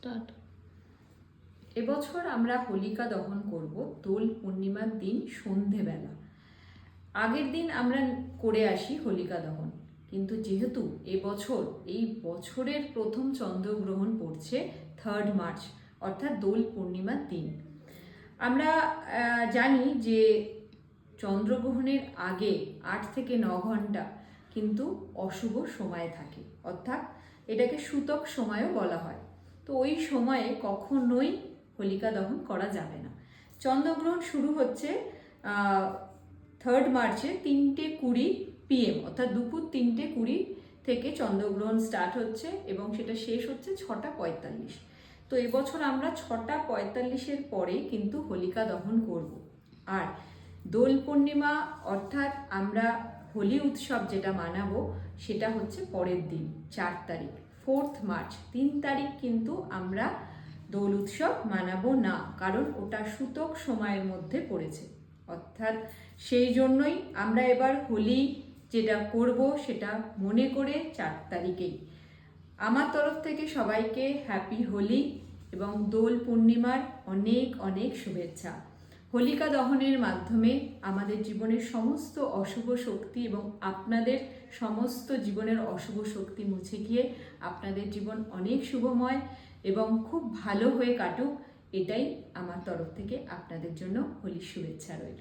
Start. এবছর আমরা হোলিকা দহন করব দোল পূর্ণিমার দিন সন্ধেবেলা। আগের দিন আমরা করে আসি হোলিকা দহন, কিন্তু যেহেতু এবছর এই বছরের প্রথম চন্দ্রগ্রহণ পড়ছে 3 মার্চ, অর্থাৎ দোল পূর্ণিমার দিন। আমরা জানি যে চন্দ্রগ্রহণের আগে 8 থেকে 9 ঘন্টা কিন্তু অশুভ সময় থাকে, অর্থাৎ এটাকে সূতক সময়ও বলা হয়। তো ওই সময়ে কখনোই হোলিকা দহন করা যাবে না। চন্দ্রগ্রহণ শুরু হচ্ছে 3 মার্চে 3:20 PM, অর্থাৎ দুপুর 3:20 থেকে চন্দ্রগ্রহণ স্টার্ট হচ্ছে এবং সেটা শেষ হচ্ছে 6:45। তো এবছর আমরা 6:45-এর পরে কিন্তু হোলিকা দহন করব। আর দোল পূর্ণিমা অর্থাৎ আমরা হোলি উৎসব যেটা মানাবো সেটা হচ্ছে পরের দিন 4 তারিখ, 4 মার্চ। 3 তারিখ কিন্তু আমরা দোল উৎসব মানাবো না, কারণ ওটা সূতক সময়ের মধ্যে পড়েছে। অর্থাৎ সেই জন্যই আমরা এবার হোলি যেটা করব সেটা মনে করে 4 তারিখেই। আমার তরফ থেকে সবাইকে হ্যাপি হোলি এবং দোল পূর্ণিমার অনেক অনেক শুভেচ্ছা। হোলিকা দহনের মাধ্যমে আমাদের জীবনের সমস্ত অশুভ শক্তি এবং আপনাদের সমস্ত জীবনের অশুভ শক্তি মুছে গিয়ে আপনাদের জীবন অনেক শুভময় এবং খুব ভালো হয়ে কাটুক, এটাই আমার তরফ থেকে আপনাদের জন্য হোলির শুভেচ্ছা রইল।